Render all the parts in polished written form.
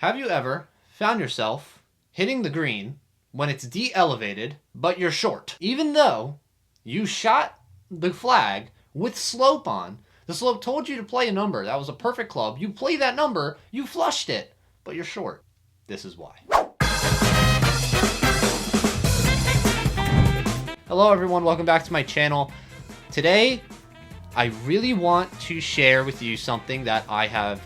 Have you ever found yourself hitting the green when it's de-elevated, but you're short? Even though you shot the flag with slope on, the slope told you to play a number. That was a perfect club. You play that number, you flushed it, but you're short. This is why. Hello everyone, welcome back to my channel. Today, I really want to share with you something that I have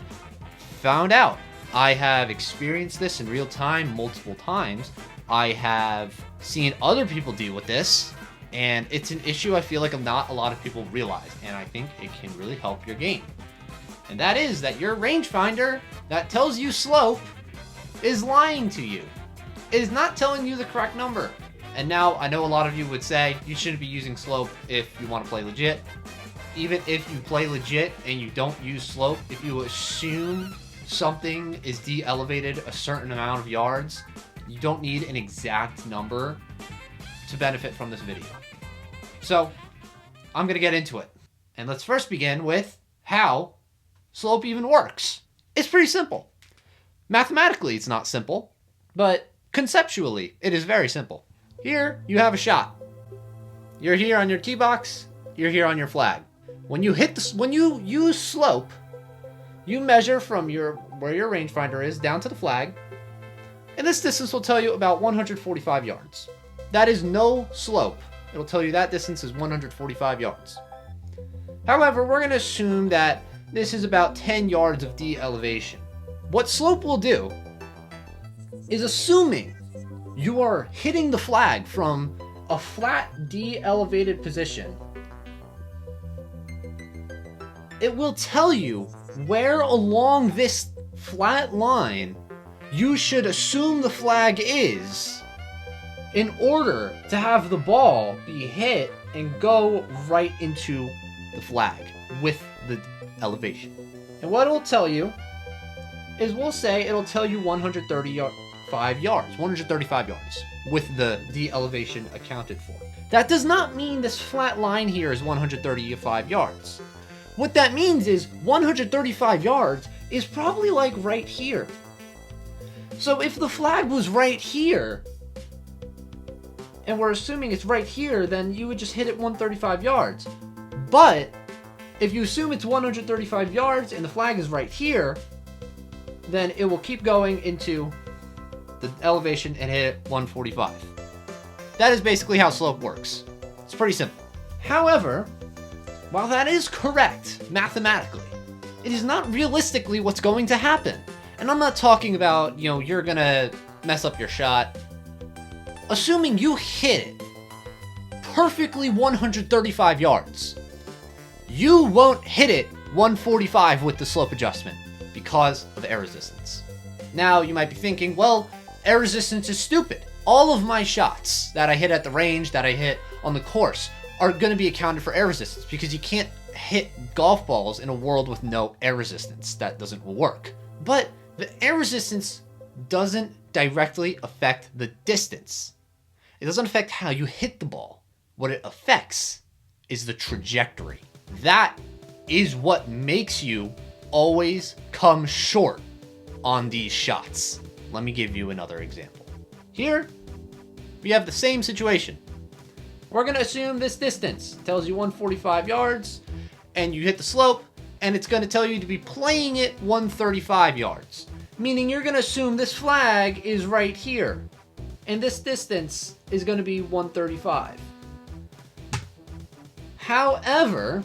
found out. I have experienced this in real time multiple times. I have seen other people deal with this, and it's an issue I feel like not a lot of people realize, and I think it can really help your game. And that is that your rangefinder that tells you slope is lying to you. It is not telling you the correct number. And now I know a lot of you would say you shouldn't be using slope if you want to play legit. Even if you play legit and you don't use slope, if you assume something is de-elevated a certain amount of yards, you don't need an exact number to benefit from this video. So I'm gonna get into it. And let's first begin with how slope even works. It's pretty simple. Mathematically, it's not simple, but conceptually, it is very simple. Here, you have a shot. You're here on your tee box, you're here on your flag. When you use slope, you measure from where your rangefinder is down to the flag, and this distance will tell you about 145 yards. That is no slope. It'll tell you that distance is 145 yards. However, we're going to assume that this is about 10 yards of de-elevation. What slope will do is, assuming you are hitting the flag from a flat de-elevated position, it will tell you where along this flat line you should assume the flag is in order to have the ball be hit and go right into the flag with the elevation. And what it'll tell you is, we'll say it'll tell you 135 yards with the de-elevation accounted for. That does not mean this flat line here is 135 yards. What that means is 135 yards is probably like right here. So if the flag was right here, and we're assuming it's right here, then you would just hit it 135 yards. But if you assume it's 135 yards and the flag is right here, then it will keep going into the elevation and hit it 145. That is basically how slope works. It's pretty simple. However, while that is correct mathematically, it is not realistically what's going to happen. And I'm not talking about, you're gonna mess up your shot. Assuming you hit it perfectly 135 yards, you won't hit it 145 with the slope adjustment because of air resistance. Now you might be thinking, well, air resistance is stupid. All of my shots that I hit at the range, that I hit on the course, are going to be accounted for air resistance, because you can't hit golf balls in a world with no air resistance. That doesn't work. But the air resistance doesn't directly affect the distance. It doesn't affect how you hit the ball. What it affects is the trajectory. That is what makes you always come short on these shots. Let me give you another example. Here, we have the same situation. We're going to assume this distance tells you 145 yards, and you hit the slope, and it's going to tell you to be playing it 135 yards. Meaning you're going to assume this flag is right here, and this distance is going to be 135. However,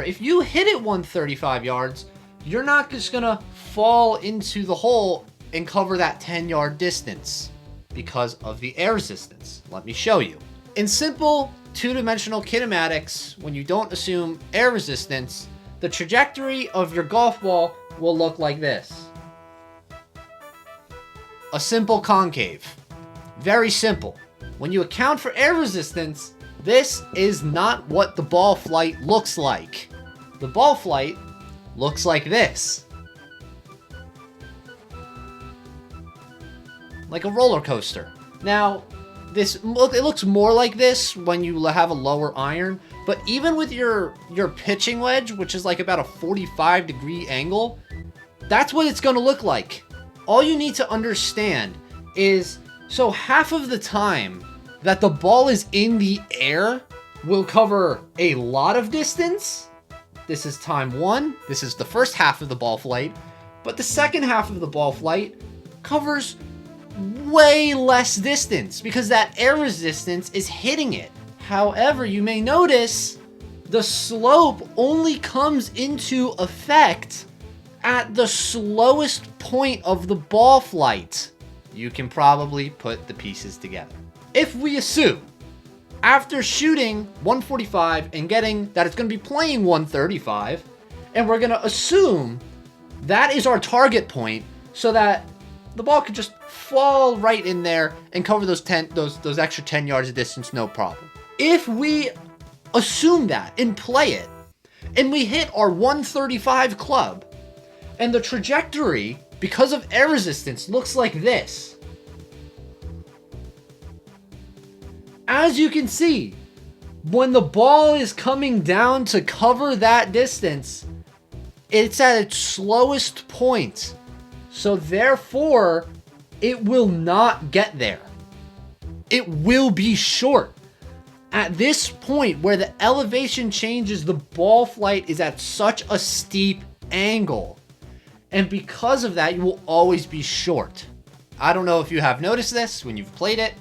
if you hit it 135 yards, you're not just going to fall into the hole and cover that 10-yard distance because of the air resistance. Let me show you. In simple two-dimensional kinematics, when you don't assume air resistance, the trajectory of your golf ball will look like this. A simple concave. Very simple. When you account for air resistance, this is not what the ball flight looks like. The ball flight looks like this. Like a roller coaster. Now, it looks more like this when you have a lower iron, but even with your pitching wedge, which is like about a 45-degree angle, that's what it's going to look like. all you need to understand is, so half of the time that the ball is in the air will cover a lot of distance. This is time 1. This is the first half of the ball flight. But the second half of the ball flight covers way less distance because that air resistance is hitting it. However, you may notice the slope only comes into effect at the slowest point of the ball flight. You can probably put the pieces together. If we assume after shooting 145 and getting that it's going to be playing 135, and we're going to assume that is our target point so that the ball could just fall right in there and cover those extra 10 yards of distance, no problem. If we assume that and play it, and we hit our 135 club, and the trajectory, because of air resistance, looks like this. As you can see, when the ball is coming down to cover that distance, it's at its slowest point. So therefore, it will not get there. It will be short. At this point where the elevation changes, the ball flight is at such a steep angle. And because of that, you will always be short. I don't know if you have noticed this when you've played it,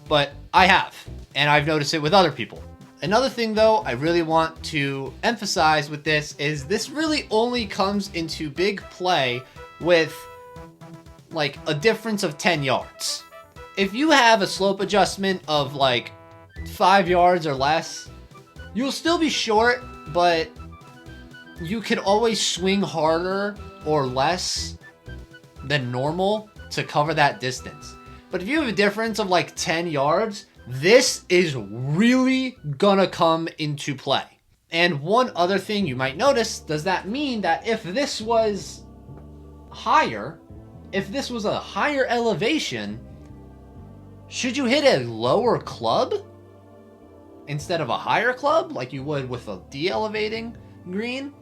but I have, and I've noticed it with other people. Another thing though, I really want to emphasize with this really only comes into big play with like a difference of 10 yards. If you have a slope adjustment of like 5 yards or less, you'll still be short, but you could always swing harder or less than normal to cover that distance. But if you have a difference of like 10 yards, this is really gonna come into play. And one other thing you might notice, does that mean that if this was higher, if this was a higher elevation, should you hit a lower club instead of a higher club like you would with a de-elevating green?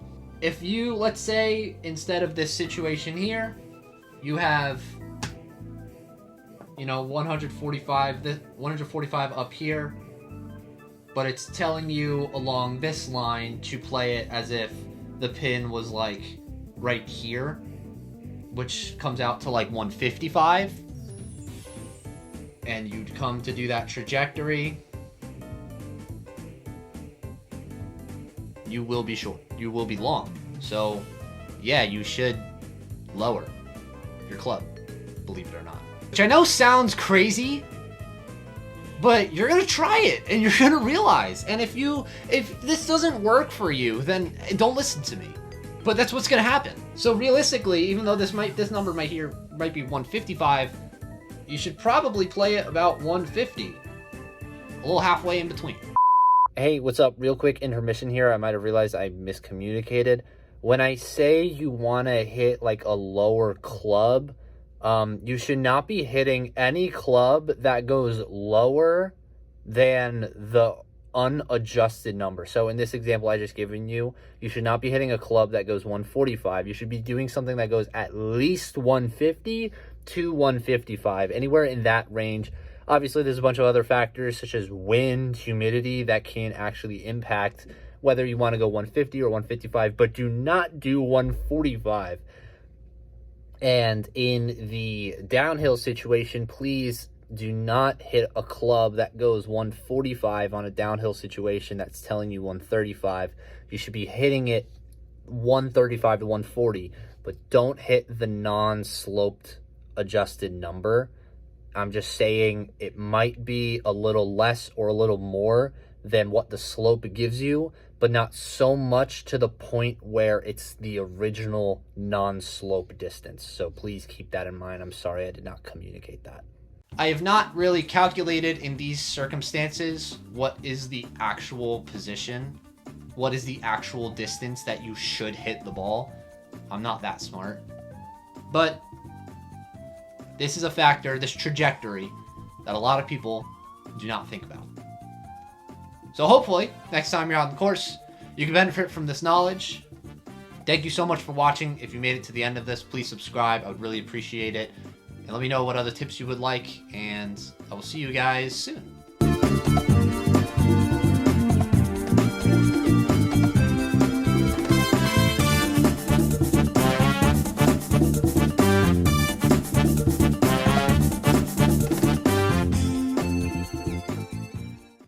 If you, let's say, instead of this situation here, you have 145 up here, but it's telling you along this line to play it as if the pin was like right here, which comes out to like 155, and you'd come to do that trajectory, you will be short, you will be long. So yeah, you should lower your club, believe it or not. Which I know sounds crazy, but you're gonna try it and you're gonna realize. And if this doesn't work for you, then don't listen to me. But that's what's gonna happen. So realistically, even though this number might be 155, you should probably play it about 150, a little halfway in between. Hey, what's up? Real quick intermission here. I might have realized I miscommunicated. When I say you want to hit like a lower club, you should not be hitting any club that goes lower than the unadjusted number. So in this example I just given you, you should not be hitting a club that goes 145. You should be doing something that goes at least 150 to 155, anywhere in that range. Obviously, there's a bunch of other factors such as wind, humidity that can actually impact whether you want to go 150 or 155, but do not do 145. And in the downhill situation, please do not hit a club that goes 145 on a downhill situation that's telling you 135. You should be hitting it 135 to 140, but don't hit the non-sloped adjusted number. I'm just saying it might be a little less or a little more than what the slope gives you, but not so much to the point where it's the original non-slope distance. So please keep that in mind. I'm sorry I did not communicate that. I have not really calculated in these circumstances what is the actual position, what is the actual distance that you should hit the ball. I'm not that smart. But this is a factor, this trajectory, that a lot of people do not think about. So hopefully, next time you're on the course, you can benefit from this knowledge. Thank you so much for watching. If you made it to the end of this, please subscribe. I would really appreciate it. And let me know what other tips you would like, and I will see you guys soon.